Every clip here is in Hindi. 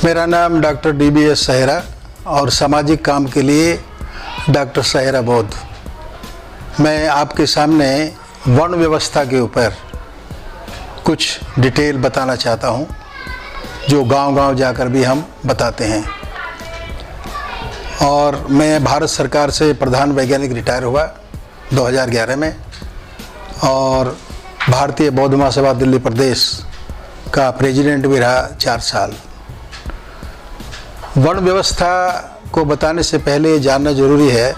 मेरा नाम डॉक्टर DBS साहेरा और सामाजिक काम के लिए डॉक्टर साहेरा बौद्ध। मैं आपके सामने वर्ण व्यवस्था के ऊपर कुछ डिटेल बताना चाहता हूं, जो गांव-गांव जाकर भी हम बताते हैं। और मैं भारत सरकार से प्रधान वैज्ञानिक रिटायर हुआ 2011 में और भारतीय बौद्ध महासभा दिल्ली प्रदेश का प्रेसिडेंट भी रहा 4 साल। वर्ण व्यवस्था को बताने से पहले ये जानना जरूरी है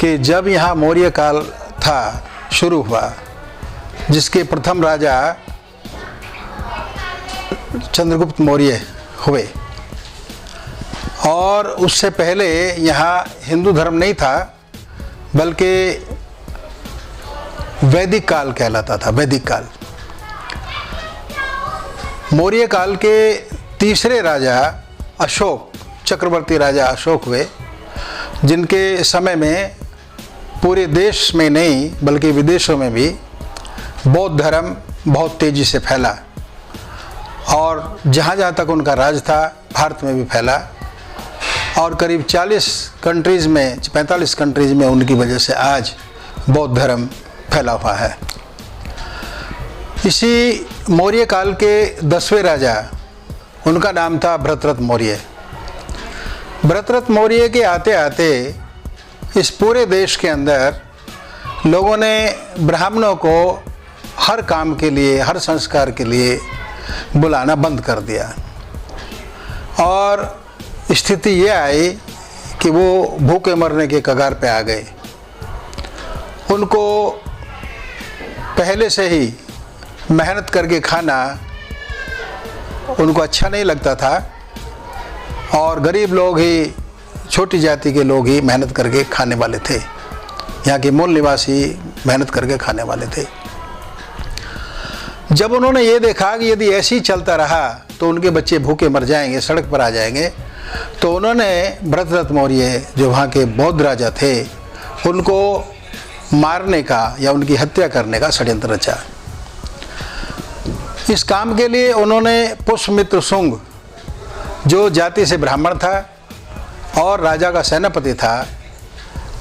कि जब यहाँ मौर्य काल था, शुरू हुआ, जिसके प्रथम राजा चंद्रगुप्त मौर्य हुए, और उससे पहले यहाँ हिंदू धर्म नहीं था, बल्कि वैदिक काल कहलाता था। वैदिक काल मौर्य काल के तीसरे राजा अशोक, चक्रवर्ती राजा अशोक हुए, जिनके समय में पूरे देश में नहीं बल्कि विदेशों में भी बौद्ध धर्म बहुत तेज़ी से फैला और जहाँ जहाँ तक उनका राज था भारत में भी फैला और करीब 40 कंट्रीज़ में, 45 कंट्रीज़ में उनकी वजह से आज बौद्ध धर्म फैला हुआ है। इसी मौर्य काल के 10वें राजा, उनका नाम था भरतरथ मौर्य। भरतरथ मौर्य के आते आते इस पूरे देश के अंदर लोगों ने ब्राह्मणों को हर काम के लिए, हर संस्कार के लिए बुलाना बंद कर दिया और स्थिति ये आई कि वो भूखे मरने के कगार पे आ गए। उनको पहले से ही मेहनत करके खाना उनको अच्छा नहीं लगता था और गरीब लोग ही, छोटी जाति के लोग ही मेहनत करके खाने वाले थे। यहाँ के मूल निवासी मेहनत करके खाने वाले थे। जब उन्होंने ये देखा कि यदि ऐसे ही चलता रहा तो उनके बच्चे भूखे मर जाएंगे, सड़क पर आ जाएंगे, तो उन्होंने भरतरथ मौर्य, जो वहाँ के बौद्ध राजा थे, उनको मारने का या उनकी हत्या करने का षड्यंत्र रचा। इस काम के लिए उन्होंने पुष्यमित्र शुंग, जो जाति से ब्राह्मण था और राजा का सेनापति था,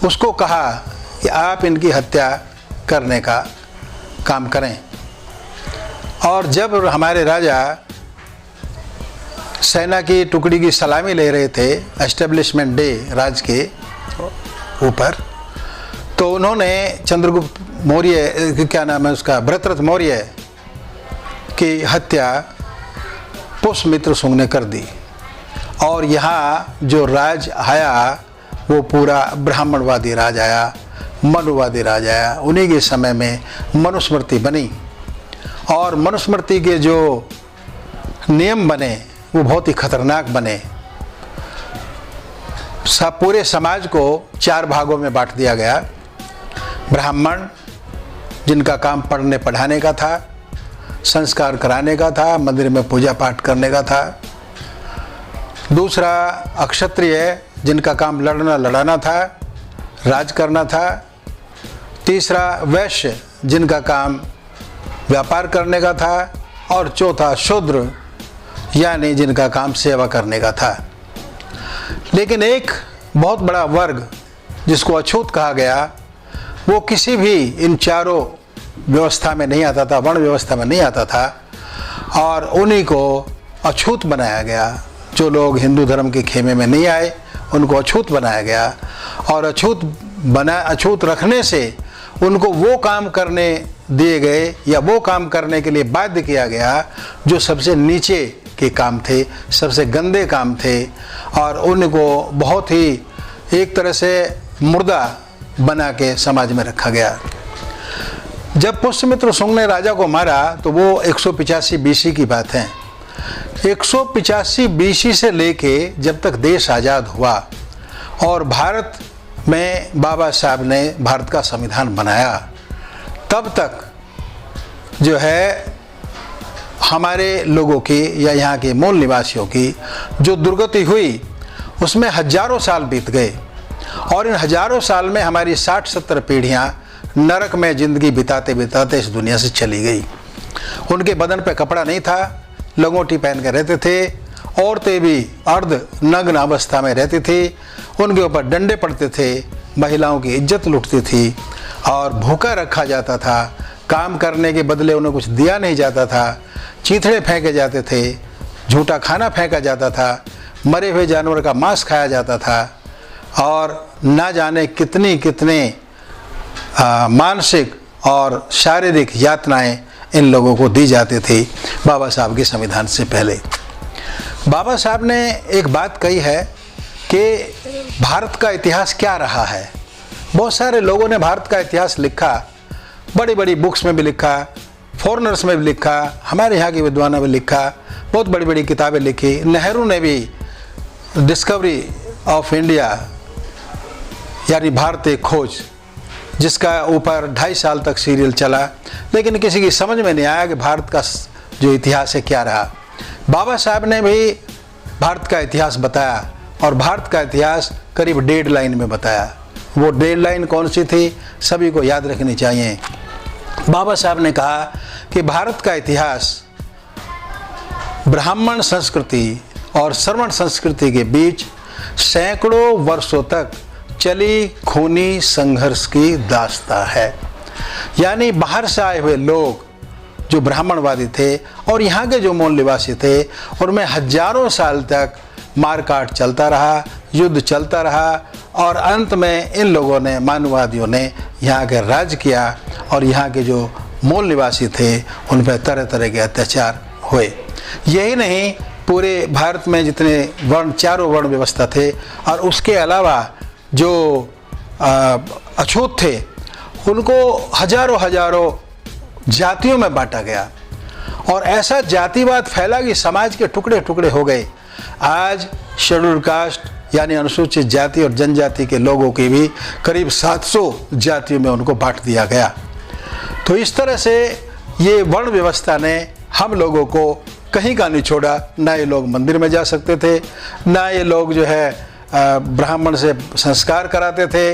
उसको कहा कि आप इनकी हत्या करने का काम करें। और जब हमारे राजा सेना की टुकड़ी की सलामी ले रहे थे एस्टेब्लिशमेंट डे राज के ऊपर, तो उन्होंने चंद्रगुप्त मौर्य, क्या नाम है उसका, भरतरथ मौर्य की हत्या पुष्यमित्र शुंग ने कर दी। और यहाँ जो राज आया वो पूरा ब्राह्मणवादी राज आया, मनुवादी राज आया। उन्हीं के समय में मनुस्मृति बनी और मनुस्मृति के जो नियम बने वो बहुत ही खतरनाक बने। पूरे समाज को 4 भागों में बांट दिया गया। ब्राह्मण, जिनका काम पढ़ने पढ़ाने का था, संस्कार कराने का था, मंदिर में पूजा पाठ करने का था। दूसरा अक्षत्रिय, जिनका काम लड़ना लड़ाना था, राज करना था। तीसरा वैश्य, जिनका काम व्यापार करने का था। और चौथा शूद्र, यानी जिनका काम सेवा करने का था। लेकिन एक बहुत बड़ा वर्ग जिसको अछूत कहा गया, वो किसी भी इन चारों व्यवस्था में नहीं आता था, वर्ण व्यवस्था में नहीं आता था और उन्हीं को अछूत बनाया गया। जो लोग हिंदू धर्म के खेमे में नहीं आए उनको अछूत बनाया गया और अछूत रखने से उनको वो काम करने दिए गए या वो काम करने के लिए बाध्य किया गया जो सबसे नीचे के काम थे, सबसे गंदे काम थे, और उनको बहुत ही एक तरह से मुर्दा बना के समाज में रखा गया। जब पुष्यमित्र शुंग ने राजा को मारा तो वो 185 BC की बात है। 185 BC से लेके जब तक देश आज़ाद हुआ और भारत में बाबा साहब ने भारत का संविधान बनाया, तब तक जो है हमारे लोगों की या यहाँ के मूल निवासियों की जो दुर्गति हुई, उसमें हजारों साल बीत गए और इन हजारों साल में हमारी 60-70 पीढ़ियाँ नरक में ज़िंदगी बिताते बिताते इस दुनिया से चली गई। उनके बदन पे कपड़ा नहीं था, लंगोटी पहन कर रहते थे औरतें भी अर्ध नग्न अवस्था में रहती थी, उनके ऊपर डंडे पड़ते थे, महिलाओं की इज्जत लुटती थी और भूखा रखा जाता था। काम करने के बदले उन्हें कुछ दिया नहीं जाता था, चीथड़े फेंके जाते थे, झूठा खाना फेंका जाता था, मरे हुए जानवर का मांस खाया जाता था और ना जाने कितनी कितने मानसिक और शारीरिक यातनाएं इन लोगों को दी जाती थी बाबा साहब के संविधान से पहले। बाबा साहब ने एक बात कही है कि भारत का इतिहास क्या रहा है। बहुत सारे लोगों ने भारत का इतिहास लिखा, बड़ी बड़ी बुक्स में भी लिखा, फॉरेनर्स में भी लिखा, हमारे यहाँ के विद्वानों ने भी लिखा, बहुत बड़ी बड़ी किताबें लिखी। नेहरू ने भी डिस्कवरी ऑफ इंडिया यानी भारतीय खोज, जिसका ऊपर 2.5 साल तक सीरियल चला, लेकिन किसी की समझ में नहीं आया कि भारत का जो इतिहास है क्या रहा। बाबा साहब ने भी भारत का इतिहास बताया और भारत का इतिहास करीब 1.5 लाइन में बताया। वो 1.5 लाइन कौन सी थी, सभी को याद रखनी चाहिए। बाबा साहब ने कहा कि भारत का इतिहास ब्राह्मण संस्कृति और श्रमण संस्कृति के बीच सैकड़ों वर्षों तक चली खूनी संघर्ष की दास्तां है। यानी बाहर से आए हुए लोग जो ब्राह्मणवादी थे और यहाँ के जो मूल निवासी थे, उनमें हजारों साल तक मारकाट चलता रहा, युद्ध चलता रहा और अंत में इन लोगों ने, मानववादियों ने यहाँ के राज किया और यहाँ के जो मूल निवासी थे उन पर तरह तरह के अत्याचार हुए। यही नहीं, पूरे भारत में जितने वर्ण, चारों वर्ण व्यवस्था थे और उसके अलावा जो अछूत थे उनको हजारों हजारों जातियों में बांटा गया और ऐसा जातिवाद फैला कि समाज के टुकड़े टुकड़े हो गए। आज शेड्यूल कास्ट यानी अनुसूचित जाति और जनजाति के लोगों की भी करीब 700 जातियों में उनको बांट दिया गया। तो इस तरह से ये वर्ण व्यवस्था ने हम लोगों को कहीं का नहीं छोड़ा। ना ये लोग मंदिर में जा सकते थे, ना ये लोग जो है ब्राह्मण से संस्कार कराते थे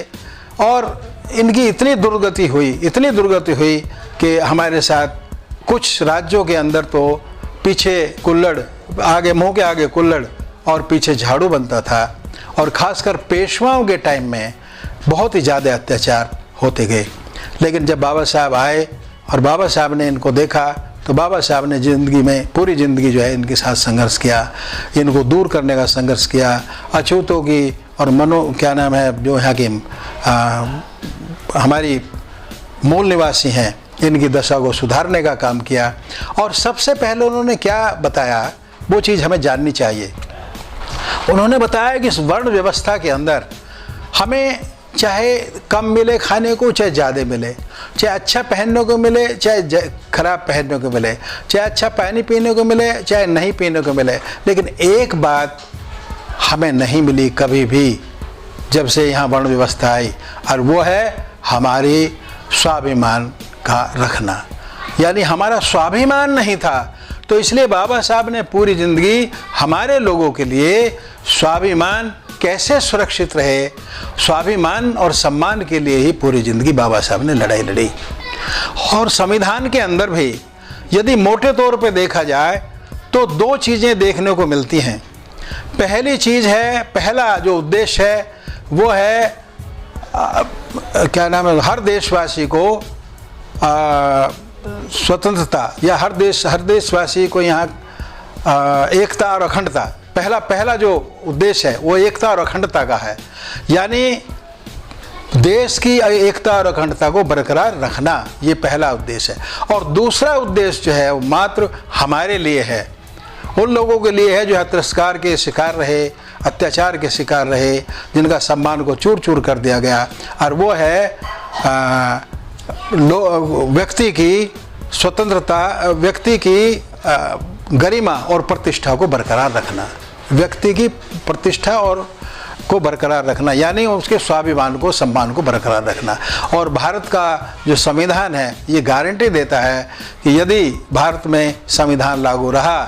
और इनकी इतनी दुर्गति हुई कि हमारे साथ कुछ राज्यों के अंदर तो पीछे कुल्हड़, आगे मुंह के आगे कुल्हड़ और पीछे झाड़ू बनता था और ख़ासकर पेशवाओं के टाइम में बहुत ही ज़्यादा अत्याचार होते गए। लेकिन जब बाबा साहब आए और बाबा साहब ने इनको देखा तो बाबा साहब ने ज़िंदगी में पूरी ज़िंदगी जो है इनके साथ संघर्ष किया, इनको दूर करने का संघर्ष किया। अछूतों की और जो यहाँ की हमारी मूल निवासी हैं, इनकी दशा को सुधारने का काम किया। और सबसे पहले उन्होंने क्या बताया, वो चीज़ हमें जाननी चाहिए। उन्होंने बताया कि इस वर्ण व्यवस्था के अंदर हमें चाहे कम मिले खाने को, चाहे ज़्यादा मिले, चाहे अच्छा पहनने को मिले, चाहे खराब पहनने को मिले, चाहे अच्छा पानी पीने को मिले, चाहे नहीं पीने को मिले, लेकिन एक बात हमें नहीं मिली कभी भी जब से यहाँ वर्ण व्यवस्था आई, और वो है हमारी स्वाभिमान का रखना। यानी हमारा स्वाभिमान नहीं था, तो इसलिए बाबा साहब ने पूरी ज़िंदगी हमारे लोगों के लिए स्वाभिमान कैसे सुरक्षित रहे, स्वाभिमान और सम्मान के लिए ही पूरी ज़िंदगी बाबा साहब ने लड़ाई लड़ी। और संविधान के अंदर भी यदि मोटे तौर पे देखा जाए तो 2 चीज़ें देखने को मिलती हैं। पहली चीज़ है, पहला जो उद्देश्य है वो है हर देशवासी को स्वतंत्रता, या हर देशवासी को यहाँ एकता और अखंडता। पहला जो उद्देश्य है वो एकता और अखंडता का है, यानी देश की एकता और अखंडता को बरकरार रखना, ये पहला उद्देश्य है। और दूसरा उद्देश्य जो है वो मात्र हमारे लिए है, उन लोगों के लिए है जो तिरस्कार के शिकार रहे, अत्याचार के शिकार रहे, जिनका सम्मान को चूर चूर कर दिया गया। और वो है व्यक्ति की स्वतंत्रता, व्यक्ति की गरिमा और प्रतिष्ठा को बरकरार रखना, व्यक्ति की प्रतिष्ठा और को बरकरार रखना, यानी उसके स्वाभिमान को, सम्मान को बरकरार रखना। और भारत का जो संविधान है ये गारंटी देता है कि यदि भारत में संविधान लागू रहा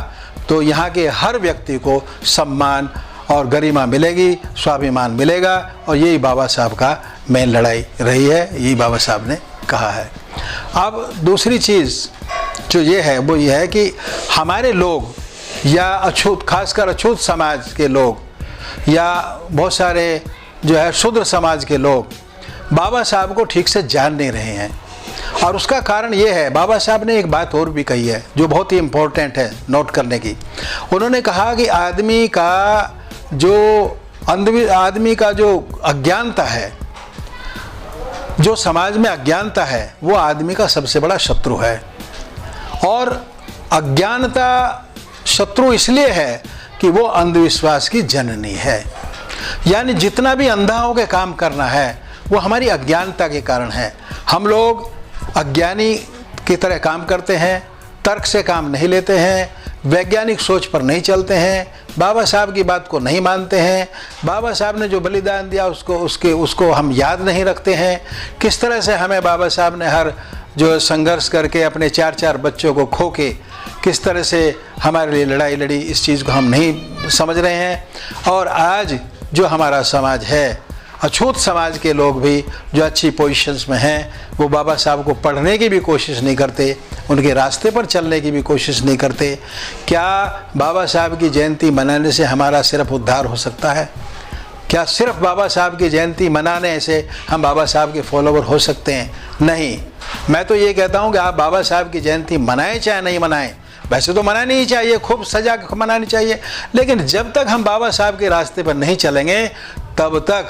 तो यहाँ के हर व्यक्ति को सम्मान और गरिमा मिलेगी, स्वाभिमान मिलेगा। और यही बाबा साहब का मेन लड़ाई रही है, यही बाबा साहब ने कहा है। अब दूसरी चीज़ जो ये है वो ये है कि हमारे लोग या अछूत, खासकर अछूत समाज के लोग या बहुत सारे जो है शूद्र समाज के लोग बाबा साहब को ठीक से जान नहीं रहे हैं। और उसका कारण ये है, बाबा साहब ने एक बात और भी कही है जो बहुत ही इम्पोर्टेंट है नोट करने की। उन्होंने कहा कि आदमी का जो अज्ञानता है, जो समाज में अज्ञानता है, वो आदमी का सबसे बड़ा शत्रु है। और अज्ञानता शत्रु इसलिए है कि वो अंधविश्वास की जननी है। यानी जितना भी अंधा होकर काम करना है वो हमारी अज्ञानता के कारण है। हम लोग अज्ञानी की तरह काम करते हैं, तर्क से काम नहीं लेते हैं, वैज्ञानिक सोच पर नहीं चलते हैं, बाबा साहब की बात को नहीं मानते हैं, बाबा साहब ने जो बलिदान दिया उसको हम याद नहीं रखते हैं। किस तरह से हमें बाबा साहब ने हर जो संघर्ष करके अपने 4-4 बच्चों को खो के किस तरह से हमारे लिए लड़ाई लड़ी, इस चीज़ को हम नहीं समझ रहे हैं। और आज जो हमारा समाज है, अछूत समाज के लोग भी जो अच्छी पोजीशंस में हैं, वो बाबा साहब को पढ़ने की भी कोशिश नहीं करते, उनके रास्ते पर चलने की भी कोशिश नहीं करते। क्या बाबा साहब की जयंती मनाने से हमारा सिर्फ उद्धार हो सकता है? क्या सिर्फ बाबा साहब की जयंती मनाने से हम बाबा साहब के फॉलोवर हो सकते हैं? नहीं। मैं तो ये कहता हूँ कि आप बाबा साहब की जयंती मनाएं चाहे नहीं मनाएं, वैसे तो मनानी ही चाहिए, खूब सजा के मनानी चाहिए, लेकिन जब तक हम बाबा साहब के रास्ते पर नहीं चलेंगे तब तक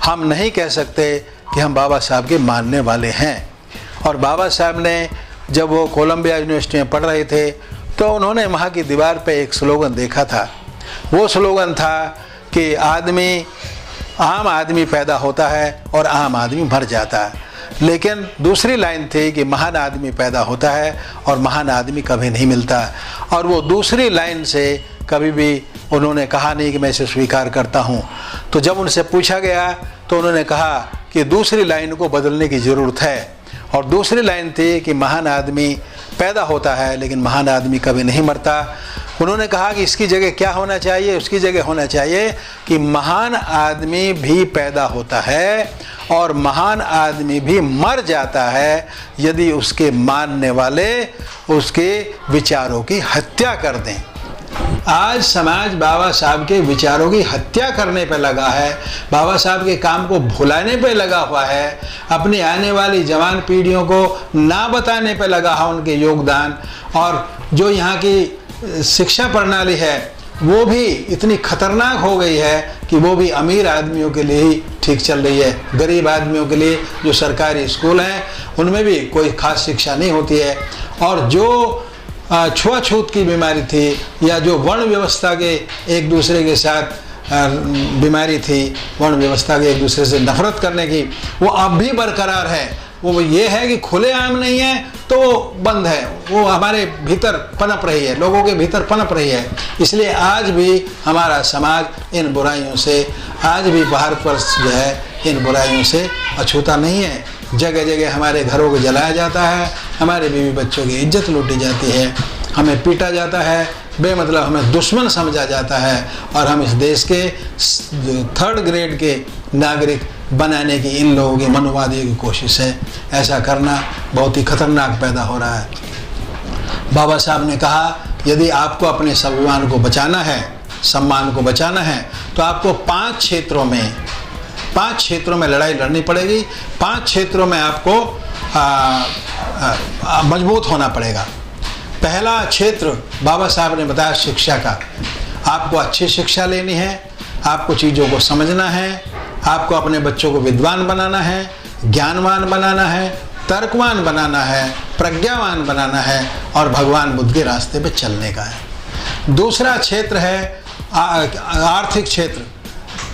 हम नहीं कह सकते कि हम बाबा साहब के मानने वाले हैं। और बाबा साहब ने जब वो कोलंबिया यूनिवर्सिटी में पढ़ रहे थे तो उन्होंने वहाँ की दीवार पे एक स्लोगन देखा था। वो स्लोगन था कि आम आदमी पैदा होता है और आम आदमी मर जाता है, लेकिन दूसरी लाइन थी कि महान आदमी पैदा होता है और महान आदमी कभी नहीं मिलता। और वो दूसरी लाइन से कभी भी उन्होंने कहा नहीं कि मैं इसे स्वीकार करता हूँ। तो जब उनसे पूछा गया तो उन्होंने कहा कि दूसरी लाइन को बदलने की ज़रूरत है। और दूसरी लाइन थी कि महान आदमी पैदा होता है लेकिन महान आदमी कभी नहीं मरता। उन्होंने कहा कि इसकी जगह क्या होना चाहिए, उसकी जगह होना चाहिए कि महान आदमी भी पैदा होता है और महान आदमी भी मर जाता है यदि उसके मानने वाले उसके विचारों की हत्या कर दें। आज समाज बाबा साहब के विचारों की हत्या करने पर लगा है, बाबा साहब के काम को भुलाने पर लगा हुआ है, अपनी आने वाली जवान पीढ़ियों को ना बताने पर लगा है उनके योगदान। और जो यहाँ की शिक्षा प्रणाली है वो भी इतनी खतरनाक हो गई है कि वो भी अमीर आदमियों के लिए ही ठीक चल रही है। गरीब आदमियों के लिए जो सरकारी स्कूल हैं उनमें भी कोई खास शिक्षा नहीं होती है। और जो छुआछूत की बीमारी थी या जो वर्ण व्यवस्था के एक दूसरे के साथ बीमारी थी, वर्ण व्यवस्था के एक दूसरे से नफरत करने की, वो अब भी बरकरार है। वो ये है कि खुलेआम नहीं है तो वो बंद है, वो हमारे भीतर पनप रही है, लोगों के भीतर पनप रही है। इसलिए आज भी हमारा समाज इन बुराइयों से, आज भी भारतवर्ष जो है इन बुराइयों से अछूता नहीं है। जगह जगह हमारे घरों को जलाया जाता है, हमारे बीवी बच्चों की इज्जत लूटी जाती है, हमें पीटा जाता है, बेमतलब हमें दुश्मन समझा जाता है और हम इस देश के 3rd ग्रेड के नागरिक बनाने की इन लोगों की मनोवादियों की कोशिश है। ऐसा करना बहुत ही खतरनाक पैदा हो रहा है। बाबा साहब ने कहा यदि आपको अपने स्वाभिमान को बचाना है, सम्मान को बचाना है, तो आपको 5 क्षेत्रों में लड़ाई लड़नी पड़ेगी। 5 क्षेत्रों में आपको मजबूत होना पड़ेगा। पहला क्षेत्र बाबा साहब ने बताया शिक्षा का। आपको अच्छी शिक्षा लेनी है, आपको चीज़ों को समझना है, आपको अपने बच्चों को विद्वान बनाना है, ज्ञानवान बनाना है, तर्कवान बनाना है, प्रज्ञावान बनाना है और भगवान बुद्ध के रास्ते पे चलने का है। दूसरा क्षेत्र है आर्थिक क्षेत्र।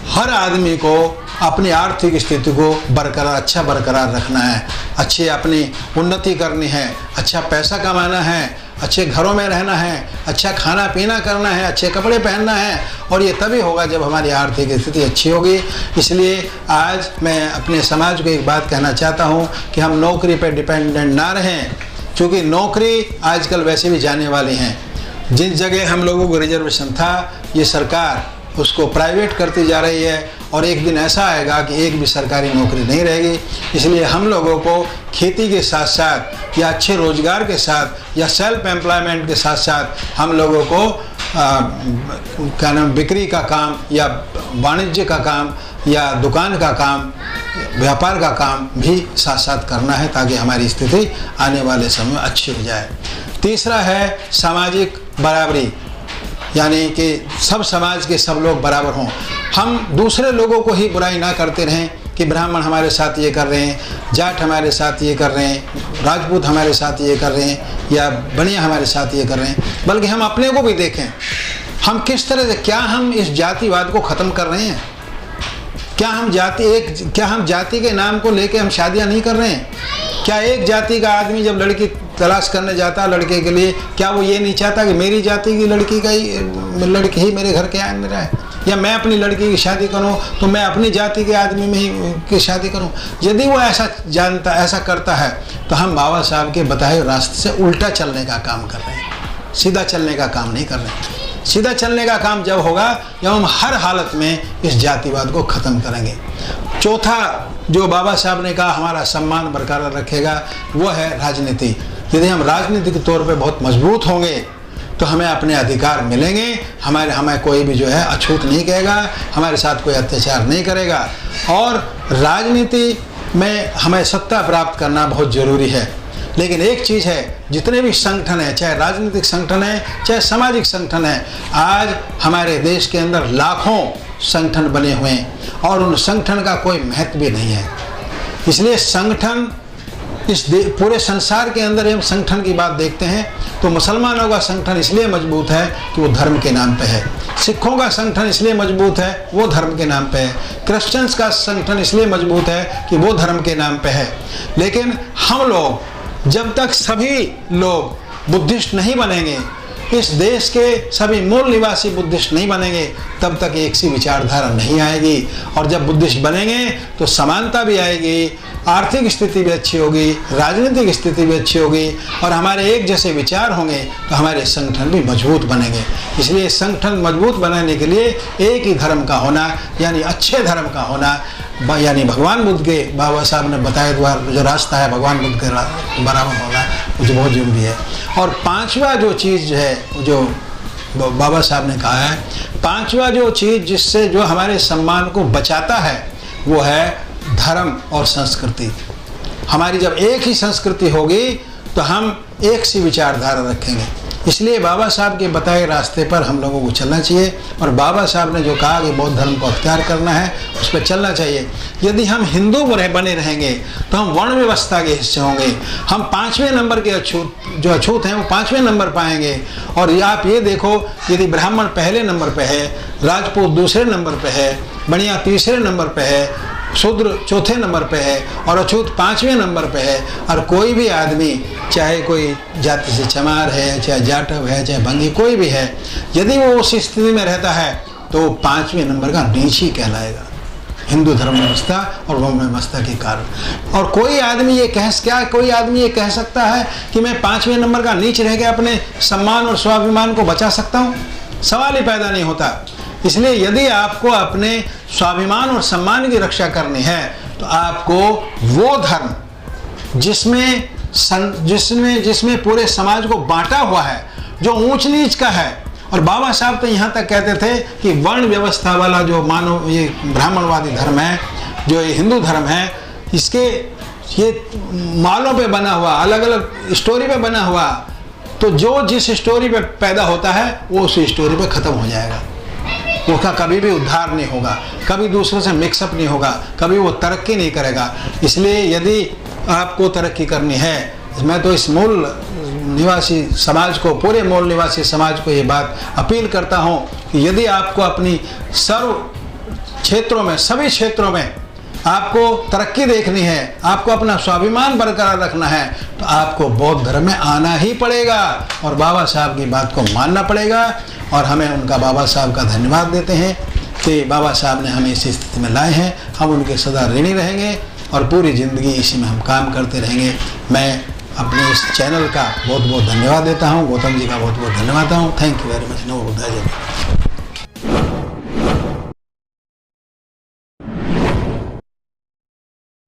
हर आदमी को अपनी आर्थिक स्थिति को बरकरार रखना है, अच्छी अपनी उन्नति करनी है, अच्छा पैसा कमाना है, अच्छे घरों में रहना है, अच्छा खाना पीना करना है, अच्छे कपड़े पहनना है। और ये तभी होगा जब हमारी आर्थिक स्थिति अच्छी होगी। इसलिए आज मैं अपने समाज को एक बात कहना चाहता हूँ कि हम नौकरी पर डिपेंडेंट ना रहें, क्योंकि नौकरी आजकल वैसे भी जाने वाली हैं। जिस जगह हम लोगों को रिजर्वेशन था, ये सरकार उसको प्राइवेट करती जा रही है और एक दिन ऐसा आएगा कि एक भी सरकारी नौकरी नहीं रहेगी। इसलिए हम लोगों को खेती के साथ साथ या अच्छे रोजगार के साथ या सेल्फ एम्प्लॉयमेंट के साथ साथ हम लोगों को क्या नाम बिक्री का काम या वाणिज्य का काम या दुकान का काम, व्यापार का काम भी साथ साथ करना है, ताकि हमारी स्थिति आने वाले समय में अच्छी हो जाए। तीसरा है सामाजिक बराबरी, यानी कि सब समाज के सब लोग बराबर हों। हम दूसरे लोगों को ही बुराई ना करते रहें कि ब्राह्मण हमारे साथ ये कर रहे हैं, जाट हमारे साथ ये कर रहे हैं, राजपूत हमारे साथ ये कर रहे हैं, या बनिया हमारे साथ ये कर रहे हैं, बल्कि हम अपने को भी देखें। हम किस तरह से, क्या हम इस जातिवाद को ख़त्म कर रहे हैं? क्या हम जाति के नाम को लेके हम शादियां नहीं कर रहे हैं? क्या एक जाति का आदमी जब लड़की तलाश करने जाता है लड़के के लिए, क्या वो ये नहीं चाहता कि मेरी जाति की लड़की ही मेरे घर के आए में रहे, या मैं अपनी लड़की की शादी करूं तो मैं अपनी जाति के आदमी में ही की शादी करूं? यदि वो ऐसा करता है तो हम बाबा साहब के बताए हुए रास्ते से उल्टा चलने का काम कर रहे हैं, सीधा चलने का काम नहीं कर रहे हैं। सीधा चलने का काम जब होगा जब हम हर हालत में इस जातिवाद को ख़त्म करेंगे। चौथा जो बाबा साहब ने कहा हमारा सम्मान बरकरार रखेगा, वो है राजनीति। यदि हम राजनीतिक तौर पे बहुत मजबूत होंगे तो हमें अपने अधिकार मिलेंगे, हमें कोई भी जो है अछूत नहीं कहेगा, हमारे साथ कोई अत्याचार नहीं करेगा। और राजनीति में हमें सत्ता प्राप्त करना बहुत ज़रूरी है। लेकिन एक चीज़ है, जितने भी संगठन हैं, चाहे राजनीतिक संगठन है चाहे सामाजिक संगठन है, आज हमारे देश के अंदर लाखों संगठन बने हुए हैं और उन संगठन का कोई महत्व भी नहीं है। इसलिए संगठन पूरे संसार के अंदर हम संगठन की बात देखते हैं तो मुसलमानों का संगठन इसलिए मजबूत है कि वो धर्म के नाम पे है, सिखों का संगठन इसलिए मजबूत है वो धर्म के नाम पे है, क्रिश्चियंस का संगठन इसलिए मजबूत है कि वो धर्म के नाम पे है। लेकिन हम लोग जब तक सभी लोग बुद्धिस्ट नहीं बनेंगे, इस देश के सभी मूल निवासी बुद्धिस्ट नहीं बनेंगे, तब तक एक सी विचारधारा नहीं आएगी। और जब बुद्धिस्ट बनेंगे तो समानता भी आएगी, आर्थिक स्थिति भी अच्छी होगी, राजनीतिक स्थिति भी अच्छी होगी, और हमारे एक जैसे विचार होंगे तो हमारे संगठन भी मजबूत बनेंगे। इसलिए संगठन मजबूत बनाने के लिए एक ही धर्म का होना, यानी अच्छे धर्म का होना, यानी भगवान बुद्ध के बाबा साहब ने बताया द्वार जो रास्ता है भगवान बुद्ध के बराबर होना, मुझे बहुत जरूरी है। और पांचवा जो चीज़ है जो बाबा साहब ने कहा है, पांचवा जो चीज़ जिससे जो हमारे सम्मान को बचाता है वो है धर्म और संस्कृति। हमारी जब एक ही संस्कृति होगी तो हम एक सी विचारधारा रखेंगे। इसलिए बाबा साहब के बताए रास्ते पर हम लोगों को चलना चाहिए, और बाबा साहब ने जो कहा कि बौद्ध धर्म को अख्तियार करना है उस पर चलना चाहिए। यदि हम हिंदू बने रहेंगे तो हम वर्ण व्यवस्था के हिस्से होंगे, हम 5वें नंबर के अछूत हैं वो 5वें नंबर पाएंगे। और आप ये देखो, यदि ब्राह्मण पहले नंबर पे है, राजपूत दूसरे नंबर पे है, बनिया तीसरे नंबर पे है, शूद्र चौथे नंबर पे है और अछूत 5वें नंबर पे है, और कोई भी आदमी चाहे कोई जाति से चमार है, चाहे जाटव है, चाहे भंगी कोई भी है, यदि वो उस स्थिति में रहता है तो 5वें नंबर का नीच ही कहलाएगा हिंदू धर्म व्यवस्था और वर्ण व्यवस्था के कारण। और कोई आदमी ये कह सकता है कि मैं 5वें नंबर का नीच रह के अपने सम्मान और स्वाभिमान को बचा सकता हूँ? सवाल ही पैदा नहीं होता। इसलिए यदि आपको अपने स्वाभिमान और सम्मान की रक्षा करनी है तो आपको वो धर्म जिसमें पूरे समाज को बांटा हुआ है, जो ऊंच नीच का है, और बाबा साहब तो यहाँ तक कहते थे कि वर्ण व्यवस्था वाला जो मानव ये ब्राह्मणवादी धर्म है, जो ये हिंदू धर्म है, इसके ये मालों पे बना हुआ, अलग अलग स्टोरी पे बना हुआ, तो जो जिस स्टोरी पे पैदा होता है वो उस स्टोरी पे ख़त्म हो जाएगा, उसका कभी भी उद्धार नहीं होगा, कभी दूसरों से मिक्सअप नहीं होगा, कभी वो तरक्की नहीं करेगा। इसलिए यदि आपको तरक्की करनी है, मैं तो इस मूल निवासी समाज को, पूरे मूल निवासी समाज को ये बात अपील करता हूँ कि यदि आपको अपनी सर्व क्षेत्रों में, सभी क्षेत्रों में आपको तरक्की देखनी है, आपको अपना स्वाभिमान बरकरार रखना है, तो आपको बौद्ध धर्म में आना ही पड़ेगा और बाबा साहब की बात को मानना पड़ेगा। और हमें उनका, बाबा साहब का धन्यवाद देते हैं कि बाबा साहब ने हमें इस स्थिति में लाए हैं। हम उनके सदा ऋणी रहेंगे और पूरी ज़िंदगी इसी में हम काम करते रहेंगे। मैं अपने इस चैनल का बहुत बहुत धन्यवाद देता हूँ, गौतम जी का बहुत बहुत धन्यवाद देता हूँ। Thank you very much. NaMo बुद्धाय।